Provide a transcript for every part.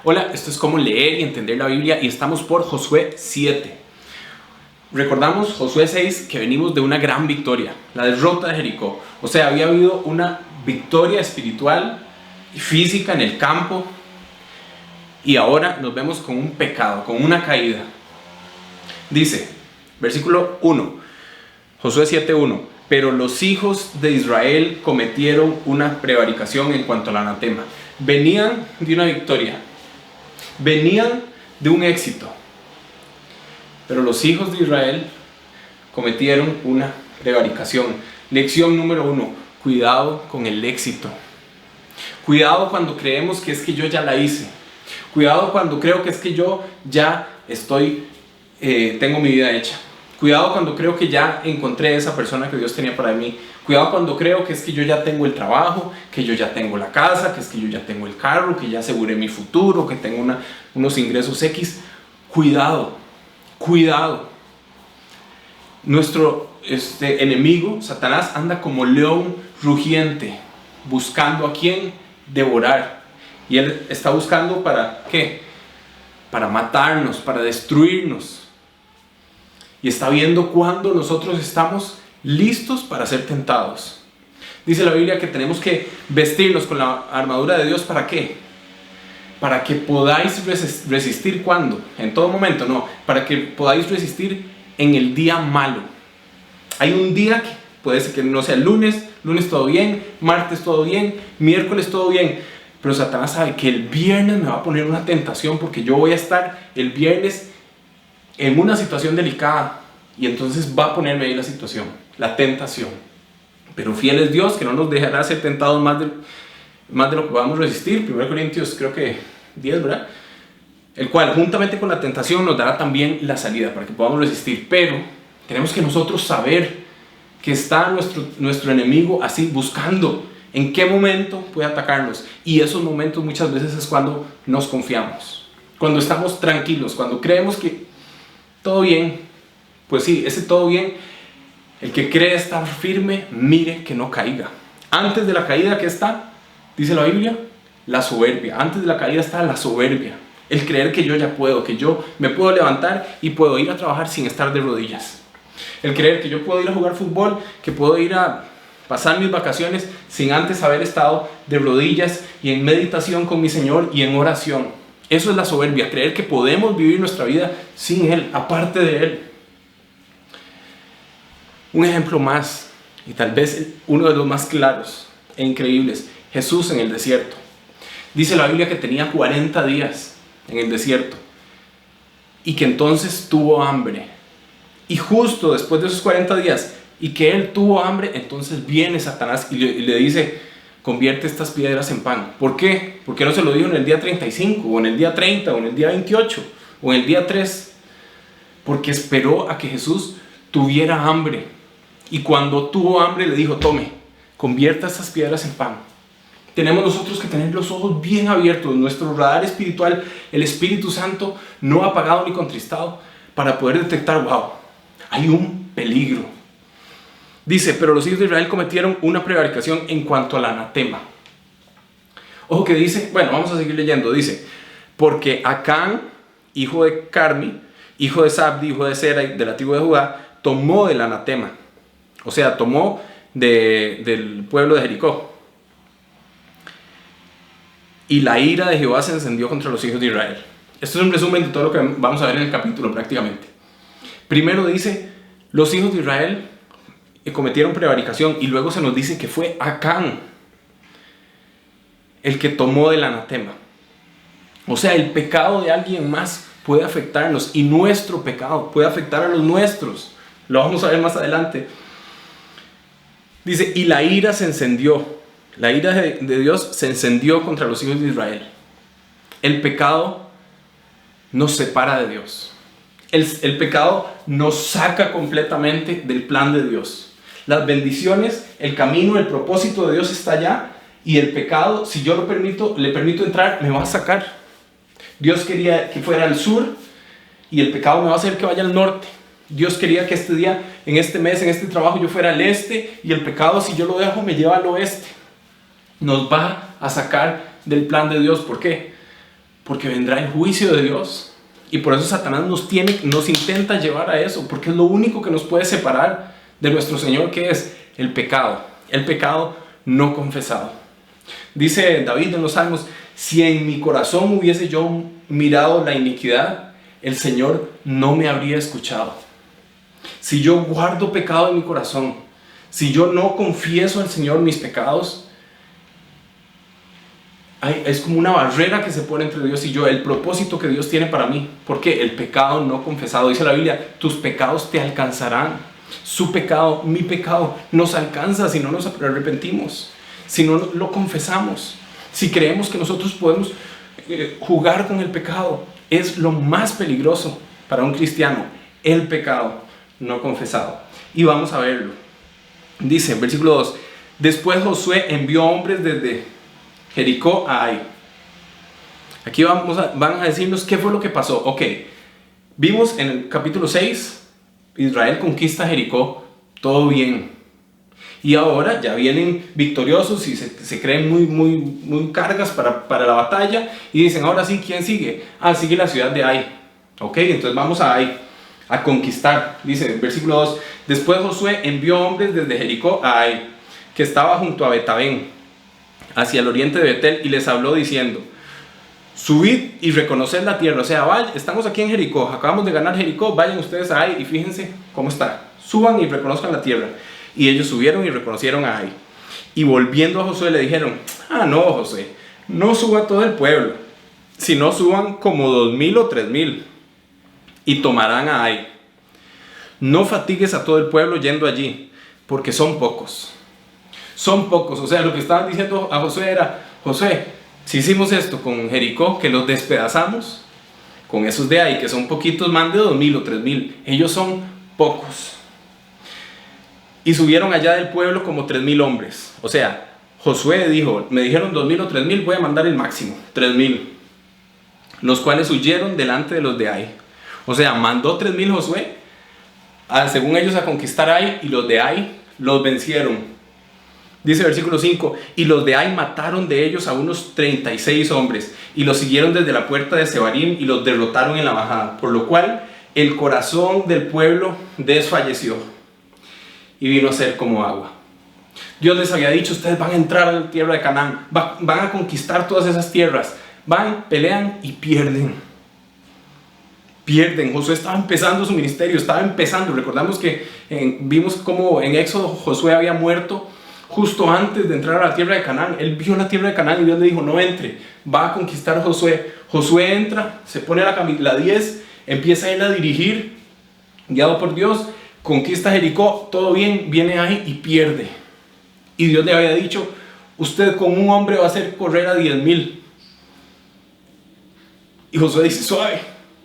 Hola, esto es cómo leer y entender la Biblia y estamos por Josué 7. Recordamos Josué 6 que venimos de una gran victoria, la derrota de Jericó. O sea, había habido una victoria espiritual y física en el campo y ahora nos vemos con un pecado, con una caída. Dice, versículo 1, Josué 7:1, pero los hijos de Israel cometieron una prevaricación en cuanto al anatema. Venían de una victoria. Venían de un éxito, pero los hijos de Israel cometieron una prevaricación. Lección número 1, cuidado con el éxito. Cuidado cuando creemos que es que yo ya la hice. Cuidado cuando creo que es que yo ya tengo mi vida hecha. Cuidado cuando creo que ya encontré esa persona que Dios tenía para mí. Cuidado cuando creo que es que yo ya tengo el trabajo, que yo ya tengo la casa, que es que yo ya tengo el carro, que ya aseguré mi futuro, que tengo unos ingresos X. Cuidado, cuidado. Nuestro enemigo, Satanás, anda como león rugiente, buscando a quién devorar. Y él está buscando ¿para qué? Para matarnos, para destruirnos. Y está viendo cuándo nosotros estamos listos para ser tentados. Dice la Biblia que tenemos que vestirnos con la armadura de Dios. ¿Para qué? Para que podáis resistir. ¿Cuándo? En todo momento, no. Para que podáis resistir en el día malo. Hay un día que puede ser que no sea lunes todo bien, martes todo bien, miércoles todo bien. Pero Satanás sabe que el viernes me va a poner una tentación porque yo voy a estar el viernes en una situación delicada y entonces va a ponerme ahí la tentación. Pero fiel es Dios, que no nos dejará ser tentados más de lo que podamos resistir. 1 Corintios creo que 10, ¿verdad? El cual juntamente con la tentación nos dará también la salida para que podamos resistir. Pero tenemos que nosotros saber que está nuestro enemigo así buscando en qué momento puede atacarnos. Y esos momentos muchas veces es cuando nos confiamos, cuando estamos tranquilos, cuando creemos que todo bien. Pues sí, ese todo bien, el que cree estar firme, mire que no caiga. Antes de la caída, ¿qué está? Dice la Biblia, la soberbia. Antes de la caída está la soberbia. El creer que yo ya puedo, que yo me puedo levantar y puedo ir a trabajar sin estar de rodillas. El creer que yo puedo ir a jugar fútbol, que puedo ir a pasar mis vacaciones sin antes haber estado de rodillas y en meditación con mi Señor y en oración. Eso es la soberbia, creer que podemos vivir nuestra vida sin Él, aparte de Él. Un ejemplo más, y tal vez uno de los más claros e increíbles, Jesús en el desierto. Dice la Biblia que tenía 40 días en el desierto y que entonces tuvo hambre. Y justo después de esos 40 días y que Él tuvo hambre, entonces viene Satanás y le dice: convierte estas piedras en pan. ¿Por qué? Porque no se lo dijo en el día 35, o en el día 30, o en el día 28, o en el día 3. Porque esperó a que Jesús tuviera hambre. Y cuando tuvo hambre le dijo: tome, convierta estas piedras en pan. Tenemos nosotros que tener los ojos bien abiertos, nuestro radar espiritual, el Espíritu Santo no apagado ni contristado, para poder detectar, wow, hay un peligro. Dice, pero los hijos de Israel cometieron una prevaricación en cuanto al anatema. Ojo que dice, bueno, vamos a seguir leyendo. Dice, porque Acán, hijo de Carmi, hijo de Sabdi, hijo de Sera, de la tribu de Judá, tomó del anatema. O sea, tomó del pueblo de Jericó. Y la ira de Jehová se encendió contra los hijos de Israel. Esto es un resumen de todo lo que vamos a ver en el capítulo prácticamente. Primero dice, los hijos de Israel cometieron prevaricación, y luego se nos dice que fue Acán el que tomó del anatema. O sea, el pecado de alguien más puede afectarnos, y nuestro pecado puede afectar a los nuestros. Lo vamos a ver más adelante. Dice, y la ira se encendió. La ira de Dios se encendió contra los hijos de Israel. El pecado nos separa de Dios. El pecado nos saca completamente del plan de Dios. Las bendiciones, el camino, el propósito de Dios está allá, y el pecado, si yo le permito entrar, me va a sacar. Dios quería que fuera al sur y el pecado me va a hacer que vaya al norte. Dios quería que este día, en este mes, en este trabajo yo fuera al este, y el pecado, si yo lo dejo, me lleva al oeste. Nos va a sacar del plan de Dios. ¿Por qué? Porque vendrá el juicio de Dios. Y por eso Satanás nos intenta llevar a eso, porque es lo único que nos puede separar de nuestro Señor, que es el pecado no confesado. Dice David en los Salmos: si en mi corazón hubiese yo mirado la iniquidad, el Señor no me habría escuchado. Si yo guardo pecado en mi corazón, si yo no confieso al Señor mis pecados, es como una barrera que se pone entre Dios y yo, el propósito que Dios tiene para mí. Porque el pecado no confesado, dice la Biblia, tus pecados te alcanzarán. Su pecado, mi pecado, nos alcanza si no nos arrepentimos, si no lo confesamos, si creemos que nosotros podemos jugar con el pecado. Es lo más peligroso para un cristiano, el pecado no confesado. Y vamos a verlo. Dice, versículo 2, después Josué envió hombres desde Jericó a Ai. Aquí van a decirnos qué fue lo que pasó. Ok, vimos en el capítulo 6, Israel conquista Jericó, todo bien. Y ahora ya vienen victoriosos y se creen muy cargas para la batalla. Y dicen, ahora sí, ¿quién sigue? Sigue la ciudad de Ai. Ok, entonces vamos a Ai a conquistar. Dice, versículo 2, después Josué envió hombres desde Jericó a Ai, que estaba junto a Betabén, hacia el oriente de Betel, y les habló diciendo, subid y reconoced la tierra. O sea, vaya, estamos aquí en Jericó, acabamos de ganar Jericó, vayan ustedes a Ai y fíjense cómo está. Suban y reconozcan la tierra. Y ellos subieron y reconocieron a Ai. Y volviendo a Josué le dijeron, no, Josué, no suba todo el pueblo, sino suban como 2,000 o 3,000 y tomarán a Ai. No fatigues a todo el pueblo yendo allí, porque son pocos. Son pocos. O sea, lo que estaban diciendo a Josué era, Josué, si hicimos esto con Jericó, que los despedazamos, con esos de Ai, que son poquitos, más de 2,000 o 3,000, ellos son pocos. Y subieron allá del pueblo como 3,000 hombres. O sea, Josué dijo, me dijeron 2,000 o 3,000, voy a mandar el máximo, 3,000, los cuales huyeron delante de los de Ai. O sea, mandó 3,000 Josué, según ellos, a conquistar Ai, y los de Ai los vencieron. Dice versículo 5, y los de Ai mataron de ellos a unos 36 hombres, y los siguieron desde la puerta de Sebarim, y los derrotaron en la bajada, por lo cual el corazón del pueblo desfalleció, y vino a ser como agua. Dios les había dicho, ustedes van a entrar a la tierra de Canaán, van a conquistar todas esas tierras, van, pelean y pierden. Josué estaba empezando su ministerio, recordamos que vimos cómo en Éxodo Josué había muerto justo antes de entrar a la tierra de Canaán. Él vio la tierra de Canaán y Dios le dijo, no entre, va a conquistar a Josué. Josué entra, se pone la 10, empieza a ir a dirigir, guiado por Dios, conquista Jericó, todo bien, viene ahí y pierde. Y Dios le había dicho, usted con un hombre va a hacer correr a 10,000. Y Josué dice, suave,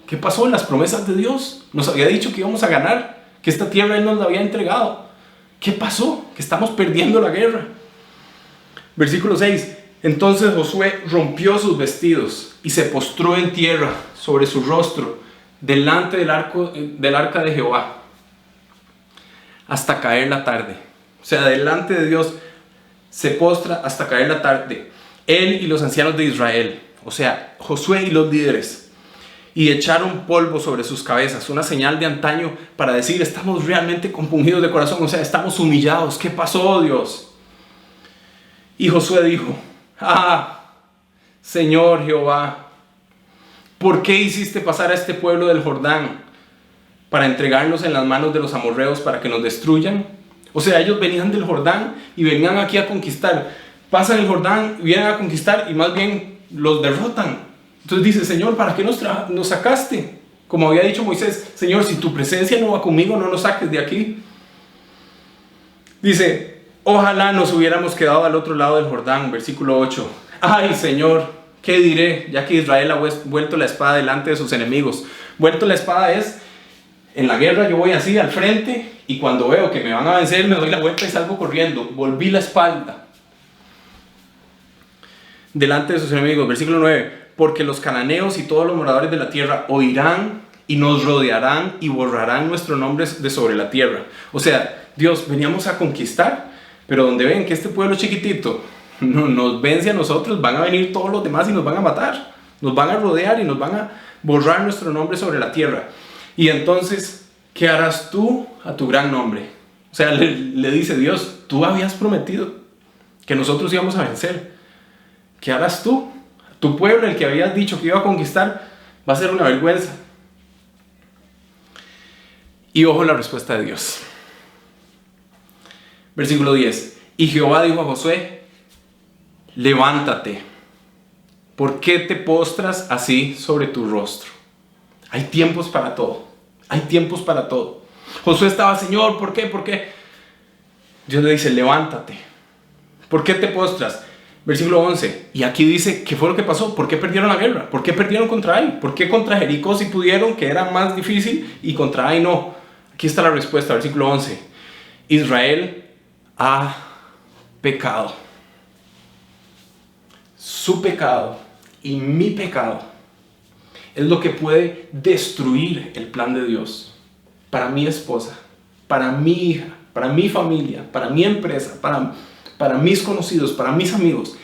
¿qué pasó en las promesas de Dios? Nos había dicho que íbamos a ganar, que esta tierra Él nos la había entregado. ¿Qué pasó? Que estamos perdiendo la guerra. Versículo 6. Entonces Josué rompió sus vestidos y se postró en tierra sobre su rostro delante del arca de Jehová hasta caer la tarde. O sea, delante de Dios se postra hasta caer la tarde. Él y los ancianos de Israel, o sea, Josué y los líderes, y echaron polvo sobre sus cabezas, una señal de antaño para decir, estamos realmente compungidos de corazón, o sea, estamos humillados. ¿Qué pasó, Dios? Y Josué dijo, Señor Jehová, ¿por qué hiciste pasar a este pueblo del Jordán para entregarnos en las manos de los amorreos para que nos destruyan? O sea, ellos venían del Jordán y venían aquí a conquistar. Pasan el Jordán, vienen a conquistar y más bien los derrotan. Entonces dice, Señor, ¿para qué nos sacaste? Como había dicho Moisés, Señor, si tu presencia no va conmigo, no nos saques de aquí. Dice, ojalá nos hubiéramos quedado al otro lado del Jordán, versículo 8. Ay, Señor, ¿qué diré? Ya que Israel ha vuelto la espada delante de sus enemigos. Vuelto la espada es, en la guerra yo voy así al frente y cuando veo que me van a vencer me doy la vuelta y salgo corriendo. Volví la espalda delante de sus enemigos. Versículo 9. Porque los cananeos y todos los moradores de la tierra oirán y nos rodearán y borrarán nuestros nombres de sobre la tierra. O sea, Dios, veníamos a conquistar, pero donde ven que este pueblo chiquitito nos vence a nosotros, van a venir todos los demás y nos van a matar. Nos van a rodear y nos van a borrar nuestro nombre sobre la tierra. Y entonces, ¿qué harás tú a tu gran nombre? O sea, le dice Dios, tú habías prometido que nosotros íbamos a vencer. ¿Qué harás tú? Tu pueblo, el que habías dicho que iba a conquistar, va a ser una vergüenza. Y ojo la respuesta de Dios. Versículo 10. Y Jehová dijo a Josué, levántate. ¿Por qué te postras así sobre tu rostro? Hay tiempos para todo. Hay tiempos para todo. Josué estaba, Señor, ¿por qué? ¿Por qué? Dios le dice, levántate. ¿Por qué te postras? Versículo 11. Y aquí dice, ¿qué fue lo que pasó? ¿Por qué perdieron la guerra? ¿Por qué perdieron contra Ai? ¿Por qué contra Jericó sí pudieron, que era más difícil, y contra Ai no? Aquí está la respuesta, versículo 11. Israel ha pecado. Su pecado y mi pecado es lo que puede destruir el plan de Dios para mi esposa, para mi hija, para mi familia, para mi empresa, para mis conocidos, para mis amigos.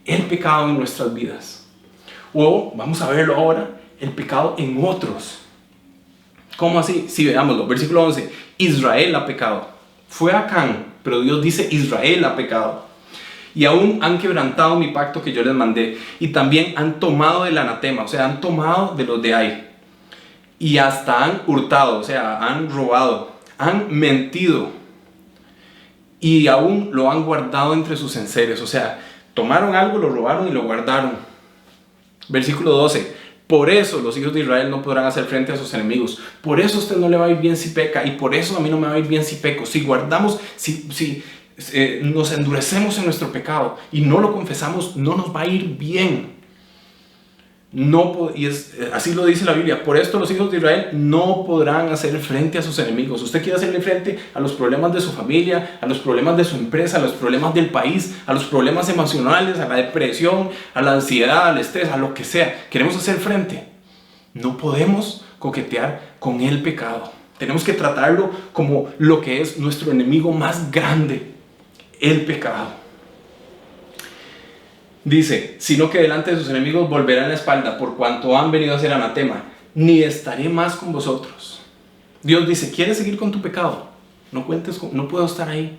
El pecado en nuestras vidas. O, vamos a verlo ahora, el pecado en otros. ¿Cómo así? Sí, veámoslo. Versículo 11. Israel ha pecado. Fue Acán, pero Dios dice Israel ha pecado. Y aún han quebrantado mi pacto que yo les mandé. Y también han tomado del anatema, o sea, han tomado de los de Ai. Y hasta han hurtado, o sea, han robado, han mentido. Y aún lo han guardado entre sus enseres. O sea, tomaron algo, lo robaron y lo guardaron. Versículo 12. Por eso los hijos de Israel no podrán hacer frente a sus enemigos. Por eso a usted no le va a ir bien si peca. Y por eso a mí no me va a ir bien si peco. Si guardamos, si nos endurecemos en nuestro pecado y no lo confesamos, no nos va a ir bien. Así lo dice la Biblia. Por esto los hijos de Israel no podrán hacer frente a sus enemigos. Usted quiere hacerle frente a los problemas de su familia, a los problemas de su empresa, a los problemas del país, a los problemas emocionales, a la depresión, a la ansiedad, al estrés, a lo que sea. Queremos hacer frente. No podemos coquetear con el pecado. Tenemos que tratarlo como lo que es nuestro enemigo más grande, el pecado. Dice, sino que delante de sus enemigos volverán la espalda por cuanto han venido a ser anatema, ni estaré más con vosotros. Dios dice, ¿quieres seguir con tu pecado? No puedo estar ahí.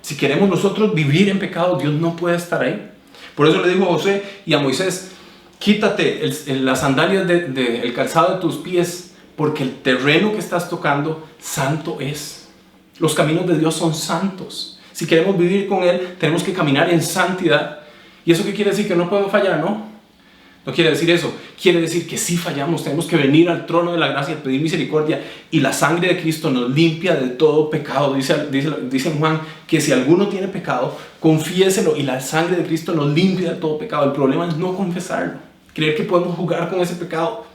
Si queremos nosotros vivir en pecado, Dios no puede estar ahí. Por eso le dijo a José y a Moisés, quítate las sandalias el calzado de tus pies, porque el terreno que estás tocando, santo es. Los caminos de Dios son santos. Si queremos vivir con Él, tenemos que caminar en santidad. ¿Y eso qué quiere decir? ¿Que no podemos fallar? No, no quiere decir eso. Quiere decir que sí fallamos. Tenemos que venir al trono de la gracia, pedir misericordia, y la sangre de Cristo nos limpia de todo pecado. Dice en Juan que si alguno tiene pecado, confiéselo, y la sangre de Cristo nos limpia de todo pecado. El problema es no confesarlo, creer que podemos jugar con ese pecado,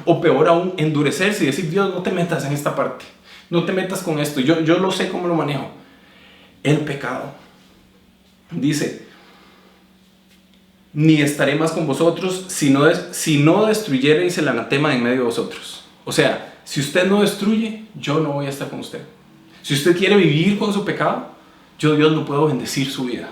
o peor aún, endurecerse y decir, Dios, no te metas en esta parte, no te metas con esto, yo lo sé cómo lo manejo. El pecado. Dice, ni estaré más con vosotros si no destruyereis el anatema en medio de vosotros. O sea, si usted no destruye, yo no voy a estar con usted. Si usted quiere vivir con su pecado, yo, Dios, no puedo bendecir su vida.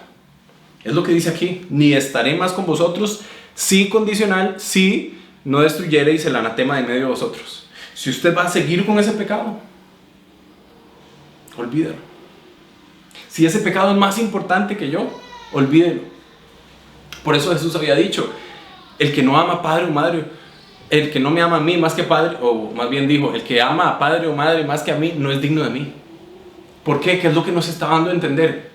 Es lo que dice aquí, ni estaré más con vosotros, sí condicional, si no destruyereis el anatema en medio de vosotros. Si usted va a seguir con ese pecado, olvídalo. Si ese pecado es más importante que yo, olvídelo. Por eso Jesús había dicho, el que no ama a padre o madre, el que no me ama a mí más que padre, o más bien dijo, el que ama a padre o madre más que a mí, no es digno de mí. ¿Por qué? ¿Qué es lo que nos está dando a entender?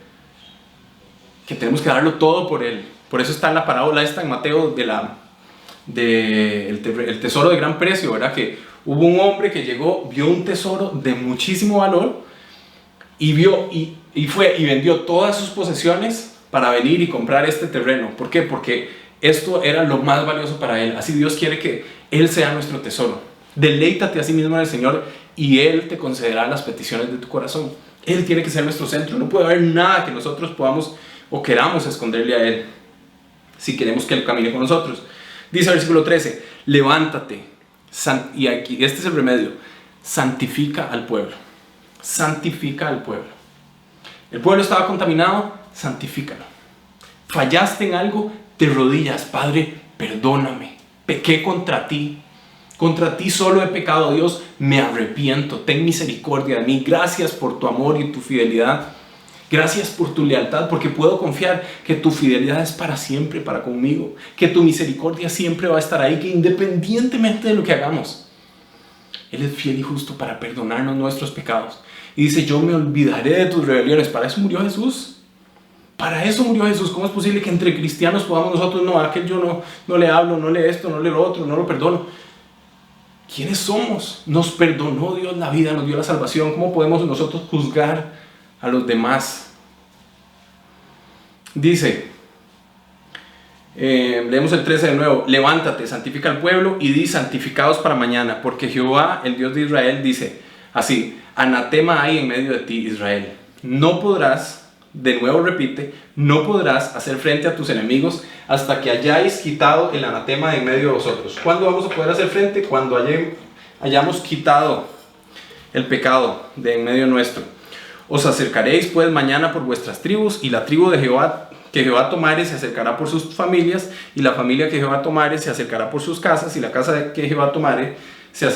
Que tenemos que darlo todo por Él. Por eso está en la parábola esta en Mateo el tesoro de gran precio, ¿verdad? Que hubo un hombre que llegó, vio un tesoro de muchísimo valor y fue y vendió todas sus posesiones para venir y comprar este terreno. ¿Por qué? Porque esto era lo más valioso para Él. Así Dios quiere que Él sea nuestro tesoro. Deleítate a sí mismo en el Señor y Él te concederá las peticiones de tu corazón. Él tiene que ser nuestro centro. No puede haber nada que nosotros podamos o queramos esconderle a Él si queremos que Él camine con nosotros. Dice el versículo 13, levántate, Y aquí, este es el remedio. Santifica al pueblo. Santifica al pueblo. El pueblo estaba contaminado, santifícalo. Fallaste en algo, te rodillas, Padre, perdóname. Pequé contra ti. Contra ti solo he pecado, Dios, me arrepiento. Ten misericordia de mí. Gracias por tu amor y tu fidelidad. Gracias por tu lealtad, porque puedo confiar que tu fidelidad es para siempre, para conmigo. Que tu misericordia siempre va a estar ahí, que independientemente de lo que hagamos, Él es fiel y justo para perdonarnos nuestros pecados. Y dice, yo me olvidaré de tus rebeliones. Para eso murió Jesús. Para eso murió Jesús. ¿Cómo es posible que entre cristianos podamos nosotros, no, a aquel yo no le hablo, no le esto, no le lo otro, no lo perdono? ¿Quiénes somos? Nos perdonó Dios la vida, nos dio la salvación. ¿Cómo podemos nosotros juzgar a los demás? Dice, leemos el 13 de nuevo. Levántate, santifica al pueblo y di santificados para mañana, porque Jehová, el Dios de Israel, dice así: anatema hay en medio de ti, Israel. No podrás, de nuevo repite, no podrás hacer frente a tus enemigos hasta que hayáis quitado el anatema de en medio de vosotros. ¿Cuándo vamos a poder hacer frente? Cuando hayamos quitado el pecado de en medio nuestro. Os acercaréis pues mañana por vuestras tribus, y la tribu de Jehová que Jehová tomare se acercará por sus familias, y la familia que Jehová tomare se acercará por sus casas, y la casa que Jehová tomare se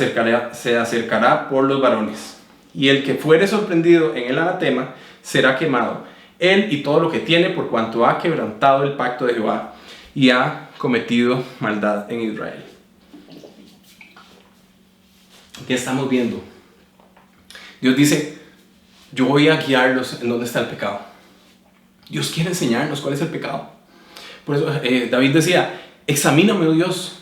acercará por los varones. Y el que fuere sorprendido en el anatema será quemado, él y todo lo que tiene, por cuanto ha quebrantado el pacto de Jehová y ha cometido maldad en Israel. ¿Qué estamos viendo? Dios dice, yo voy a guiarlos en dónde está el pecado. Dios quiere enseñarnos cuál es el pecado. Por eso David decía, examíname, oh Dios,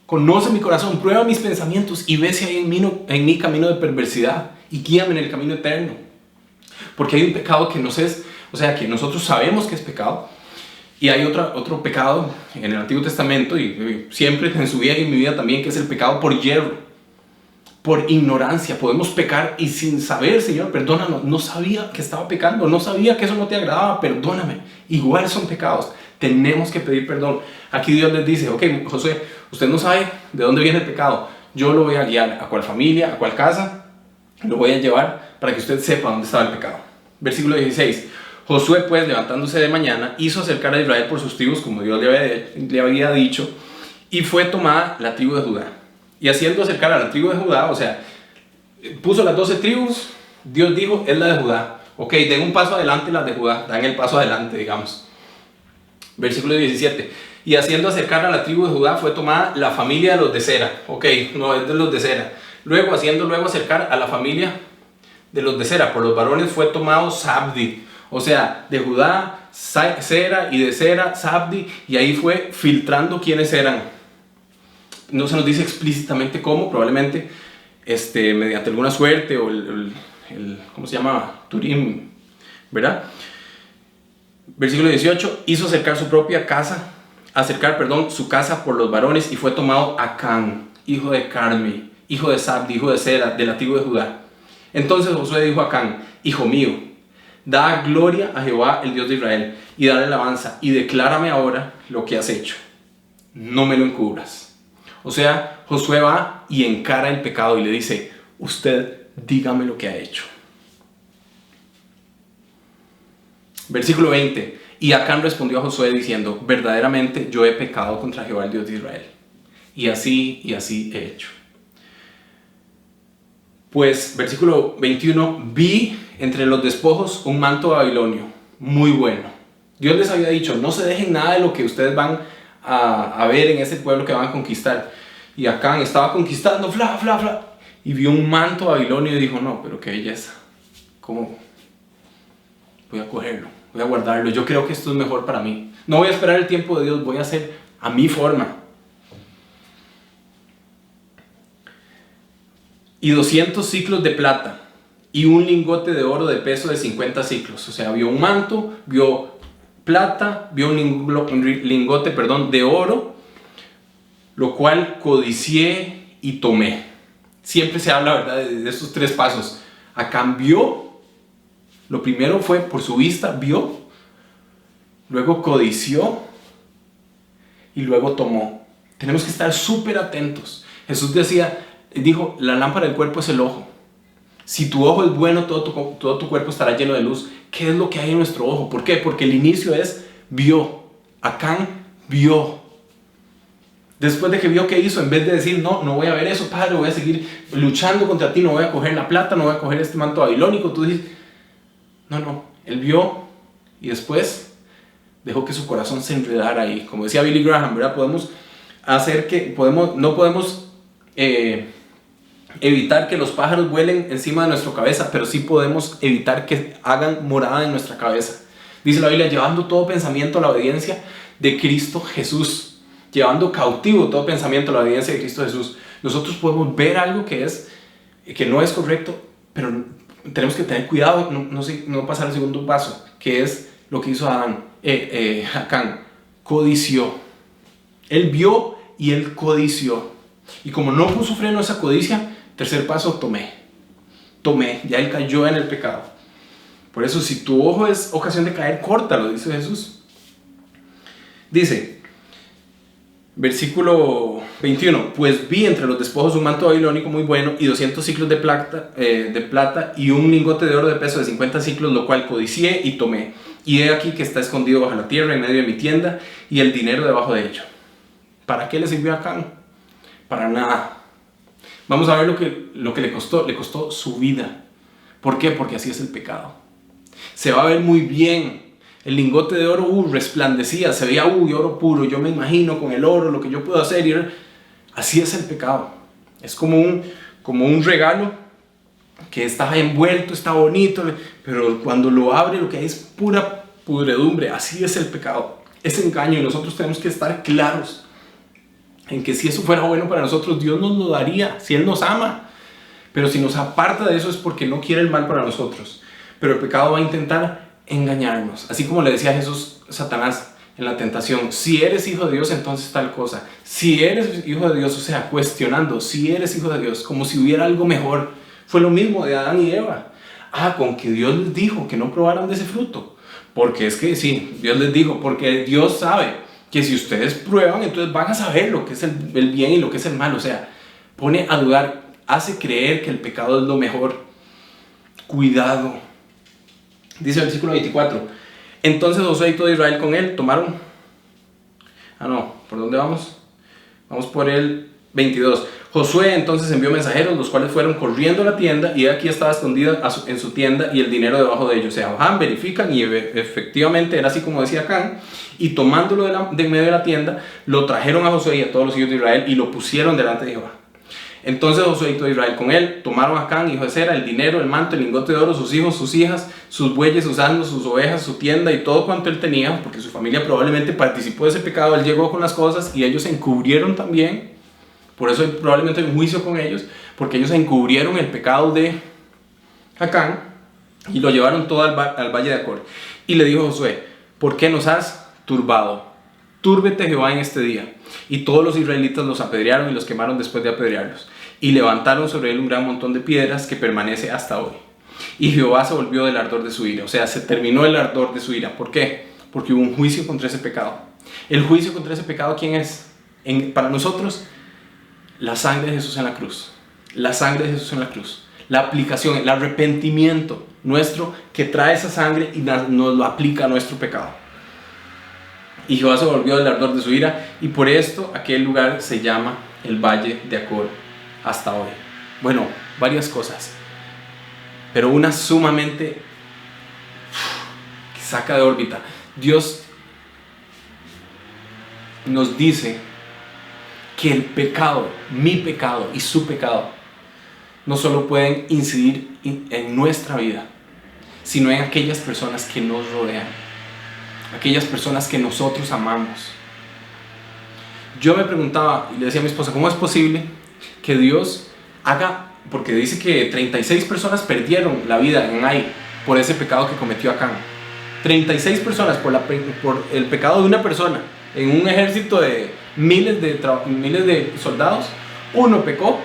conoce mi corazón, prueba mis pensamientos y ve si hay en mí camino de perversidad y guíame en el camino eterno. Porque hay un pecado que que nosotros sabemos que es pecado, y hay otro pecado en el Antiguo Testamento y siempre en su vida y en mi vida también, que es el pecado por hierro, por ignorancia. Podemos pecar y sin saber, Señor, perdónanos, no sabía que estaba pecando, no sabía que eso no te agradaba, perdóname. Igual son pecados, tenemos que pedir perdón. Aquí Dios les dice, ok, Josué, usted no sabe de dónde viene el pecado, yo lo voy a guiar a cuál familia, a cuál casa, lo voy a llevar para que usted sepa dónde estaba el pecado. Versículo 16. Josué pues, levantándose de mañana, hizo acercar a Israel por sus tribus, como Dios le había dicho, y fue tomada la tribu de Judá. Y haciendo acercar a la tribu de Judá, o sea, puso las 12 tribus, Dios dijo, es la de Judá. Ok, den un paso adelante las de Judá, dan el paso adelante, digamos. Versículo 17. Y haciendo acercar a la tribu de Judá, fue tomada la familia de los de Sera. Ok, no es de los de Sera. Luego, acercar a la familia de los de Sera, por los varones fue tomado Zabdi. O sea, de Judá, Sera, y de Sera, Zabdi, y ahí fue filtrando quiénes eran. No se nos dice explícitamente cómo, probablemente mediante alguna suerte o ¿cómo se llama? Turim, ¿verdad? Versículo 18, hizo acercar su casa por los varones, y fue tomado Acán, hijo de Carmi, hijo de Zabdi, hijo de Sera, de la tribu de Judá. Entonces Josué dijo a Acán, hijo mío, da gloria a Jehová, el Dios de Israel, y dale alabanza, y declárame ahora lo que has hecho. No me lo encubras. O sea, Josué va y encara el pecado y le dice, usted dígame lo que ha hecho. Versículo 20. Y Acán respondió a Josué diciendo, verdaderamente yo he pecado contra Jehová, el Dios de Israel. Y así he hecho. Pues, versículo 21, vi entre los despojos un manto babilonio, muy bueno. Dios les había dicho, no se dejen nada de lo que ustedes van a ver en ese pueblo que van a conquistar. Y Acán estaba conquistando, y vio un manto babilonio y dijo, no, pero qué belleza. ¿Cómo? Voy a cogerlo, voy a guardarlo. Yo creo que esto es mejor para mí. No voy a esperar el tiempo de Dios, voy a hacer a mi forma. Y 200 ciclos de plata y un lingote de oro de peso de 50 ciclos. O sea, vio un manto, vio plata, vio un lingote de oro, lo cual codicié y tomé. Siempre se habla, ¿verdad?, de estos tres pasos. Acán vio, lo primero fue por su vista, vio, luego codició y luego tomó. Tenemos que estar súper atentos. Jesús dijo, la lámpara del cuerpo es el ojo. Si tu ojo es bueno, todo tu cuerpo estará lleno de luz. ¿Qué es lo que hay en nuestro ojo? ¿Por qué? Porque el inicio es vio. Acán vio. Después de que vio, ¿qué hizo? En vez de decir, no voy a ver eso, padre, voy a seguir luchando contra ti, no voy a coger la plata, no voy a coger este manto babilónico. Tú dices, no, él vio y después dejó que su corazón se enredara ahí. Como decía Billy Graham, ¿verdad? No podemos evitar que los pájaros vuelen encima de nuestra cabeza, pero sí podemos evitar que hagan morada en nuestra cabeza. Dice la Biblia, llevando todo pensamiento a la obediencia de Cristo Jesús. Llevando cautivo todo pensamiento a la obediencia de Cristo Jesús. Nosotros podemos ver algo que no es correcto, pero tenemos que tener cuidado, no pasar al segundo paso, que es lo que hizo Acán. Codició. Él vio y él codició. Y como no puso freno a esa codicia, tercer paso, tomé. Ya él cayó en el pecado. Por eso, si tu ojo es ocasión de caer, córtalo, dice Jesús. Dice, versículo 21, pues vi entre los despojos un manto babilónico muy bueno y 200 ciclos de plata y un lingote de oro de peso de 50 ciclos, lo cual codicié y tomé. Y he aquí que está escondido bajo la tierra en medio de mi tienda y el dinero debajo de ello. ¿Para qué le sirvió a Acán? Para nada. Vamos a ver lo que le costó su vida. ¿Por qué? Porque así es el pecado. Se va a ver muy bien. El lingote de oro resplandecía, se veía oro puro. Yo me imagino con el oro lo que yo puedo hacer. Así es el pecado. Es como un regalo que está envuelto, está bonito, pero cuando lo abre lo que hay es pura pudredumbre. Así es el pecado. Es engaño y nosotros tenemos que estar claros en que si eso fuera bueno para nosotros, Dios nos lo daría, si Él nos ama. Pero si nos aparta de eso es porque no quiere el mal para nosotros. Pero el pecado va a intentar engañarnos. Así como le decía Jesús a Satanás en la tentación, si eres hijo de Dios, entonces tal cosa. Si eres hijo de Dios, o sea, cuestionando, si eres hijo de Dios, como si hubiera algo mejor. Fue lo mismo de Adán y Eva. Con que Dios les dijo que no probaran de ese fruto. Porque es que sí, Dios les dijo, porque Dios sabe que si ustedes prueban, entonces van a saber lo que es el bien y lo que es el mal. O sea, pone a dudar, hace creer que el pecado es lo mejor. Cuidado. Dice el versículo 24. Entonces Josué y todo Israel con él tomaron... ¿por dónde vamos? Vamos por el 22. Josué entonces envió mensajeros, los cuales fueron corriendo a la tienda, y aquí estaba escondida en su tienda y el dinero debajo de ellos. O sea, verifican y efectivamente era así como decía Acán, y tomándolo de medio de la tienda, lo trajeron a Josué y a todos los hijos de Israel y lo pusieron delante de Jehová. Entonces Josué y todo Israel con él tomaron a Acán, hijo de Zera, el dinero, el manto, el lingote de oro, sus hijos, sus hijas, sus bueyes, sus asnos, sus ovejas, su tienda y todo cuanto él tenía, porque su familia probablemente participó de ese pecado. Él llegó con las cosas y ellos se encubrieron también. Por eso probablemente hay un juicio con ellos, porque ellos encubrieron el pecado de Acán y lo llevaron todo al valle de Acor. Y le dijo Josué, ¿por qué nos has turbado? Túrbete Jehová en este día. Y todos los israelitas los apedrearon y los quemaron después de apedrearlos. Y levantaron sobre él un gran montón de piedras que permanece hasta hoy. Y Jehová se volvió del ardor de su ira. O sea, se terminó el ardor de su ira. ¿Por qué? Porque hubo un juicio contra ese pecado. ¿El juicio contra ese pecado quién es? Para nosotros, la sangre de Jesús en la cruz. La sangre de Jesús en la cruz. La aplicación, el arrepentimiento nuestro que trae esa sangre y nos lo aplica a nuestro pecado. Y Jehová se volvió del ardor de su ira, y por esto aquel lugar se llama el Valle de Acor hasta hoy. Bueno, varias cosas, pero una sumamente que saca de órbita. Dios nos dice que el pecado, mi pecado y su pecado, no solo pueden incidir en nuestra vida, sino en aquellas personas que nos rodean, aquellas personas que nosotros amamos. Yo me preguntaba y le decía a mi esposa, ¿cómo es posible que Dios haga? Porque dice que 36 personas perdieron la vida en Ai por ese pecado que cometió Acán. 36 personas por el pecado de una persona en un ejército de miles de soldados. Uno pecó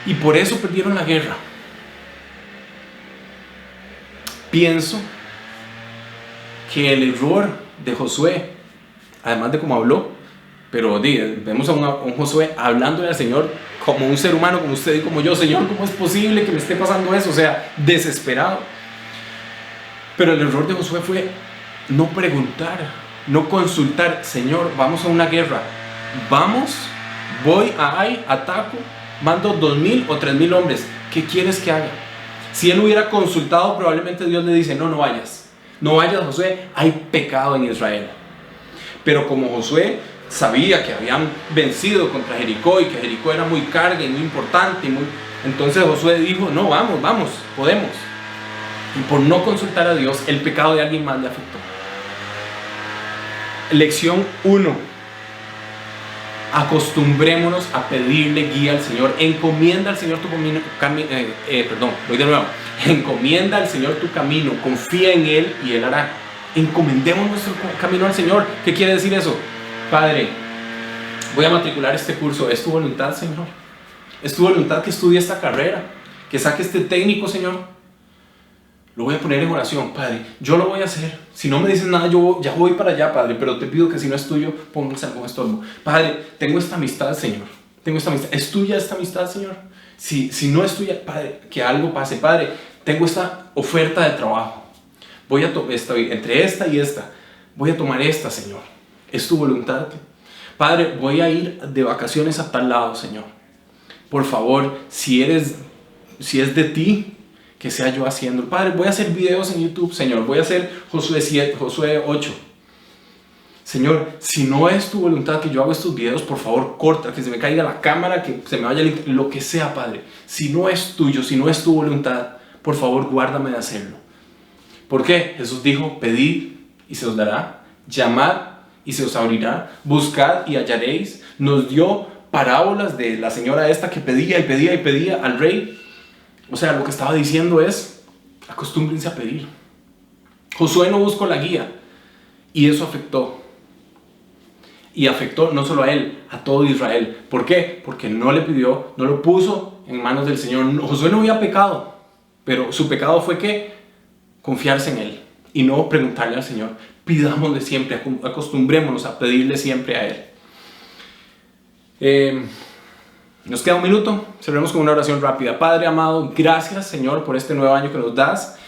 y por eso perdieron la guerra. Pienso que el error de Josué, además de cómo habló, pero vemos a un Josué hablándole al Señor como un ser humano, como usted y como yo, Señor, ¿cómo es posible que me esté pasando eso? O sea, desesperado. Pero el error de Josué fue no preguntar, no consultar. Señor, vamos a una guerra. Vamos, voy a Ai, ataco, mando 2,000 o 3,000 hombres. ¿Qué quieres que haga? Si él hubiera consultado, probablemente Dios le dice, no vayas. No vayas, Josué, hay pecado en Israel. Pero como Josué sabía que habían vencido contra Jericó y que Jericó era muy carga y muy importante, entonces Josué dijo, no, vamos, podemos. Y por no consultar a Dios, el pecado de alguien más le afectó. Lección 1. Acostumbrémonos a pedirle guía al Señor. Encomienda al Señor tu camino. Encomienda al Señor tu camino. Confía en Él y Él hará. Encomendemos nuestro camino al Señor. ¿Qué quiere decir eso? Padre, voy a matricular este curso. ¿Es tu voluntad, Señor? ¿Es tu voluntad que estudie esta carrera? ¿Que saque este técnico, Señor? Lo voy a poner en oración, Padre. Yo lo voy a hacer. Si no me dices nada, yo ya voy para allá, Padre. Pero te pido que si no es tuyo, pongas algún estorbo. Padre, tengo esta amistad, Señor. Tengo esta amistad. ¿Es tuya esta amistad, Señor? Si no es tuya, Padre, que algo pase. Padre, tengo esta oferta de trabajo. Voy a entre esta y esta. Voy a tomar esta, Señor. ¿Es tu voluntad? Padre, voy a ir de vacaciones a tal lado, Señor. Por favor, si es de ti, que sea yo haciendo. Padre, voy a hacer videos en YouTube, Señor. Voy a hacer Josué 8. Señor, si no es tu voluntad que yo haga estos videos, por favor, corta, que se me caiga la cámara, que se me vaya lo que sea, Padre. Si no es tuyo, si no es tu voluntad, por favor, guárdame de hacerlo. ¿Por qué? Jesús dijo, pedid y se os dará, llamad y se os abrirá, buscad y hallaréis. Nos dio parábolas de la señora esta que pedía y pedía y pedía al rey. O sea, lo que estaba diciendo es, acostúmbrense a pedir. Josué no buscó la guía y eso afectó. Y afectó no solo a él, a todo Israel. ¿Por qué? Porque no le pidió, no lo puso en manos del Señor. Josué no había pecado, pero su pecado fue que confiarse en Él y no preguntarle al Señor. Pidámosle siempre, acostumbrémonos a pedirle siempre a Él. Nos queda un minuto, cerremos con una oración rápida. Padre amado, gracias, Señor, por este nuevo año que nos das.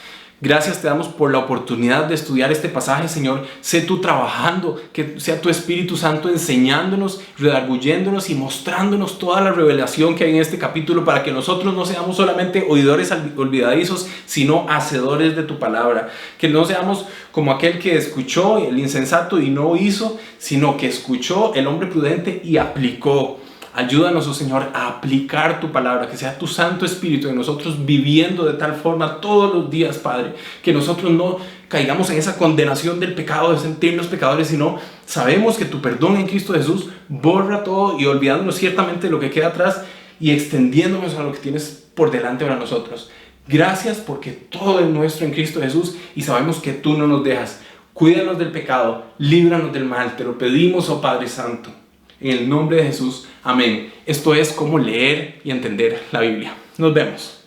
Gracias te damos por la oportunidad de estudiar este pasaje, Señor. Sé tú trabajando, que sea tu Espíritu Santo enseñándonos, redarguyéndonos y mostrándonos toda la revelación que hay en este capítulo para que nosotros no seamos solamente oidores olvidadizos, sino hacedores de tu palabra. Que no seamos como aquel que escuchó, el insensato, y no hizo, sino que escuchó, el hombre prudente, y aplicó. Ayúdanos, oh Señor, a aplicar tu palabra, que sea tu Santo Espíritu en nosotros viviendo de tal forma todos los días, Padre, que nosotros no caigamos en esa condenación del pecado, de sentirnos pecadores, sino sabemos que tu perdón en Cristo Jesús borra todo y olvidándonos ciertamente de lo que queda atrás y extendiéndonos a lo que tienes por delante para nosotros. Gracias porque todo es nuestro en Cristo Jesús y sabemos que tú no nos dejas. Cuídanos del pecado, líbranos del mal, te lo pedimos, oh Padre Santo. En el nombre de Jesús, amén. Esto es cómo leer y entender la Biblia. Nos vemos.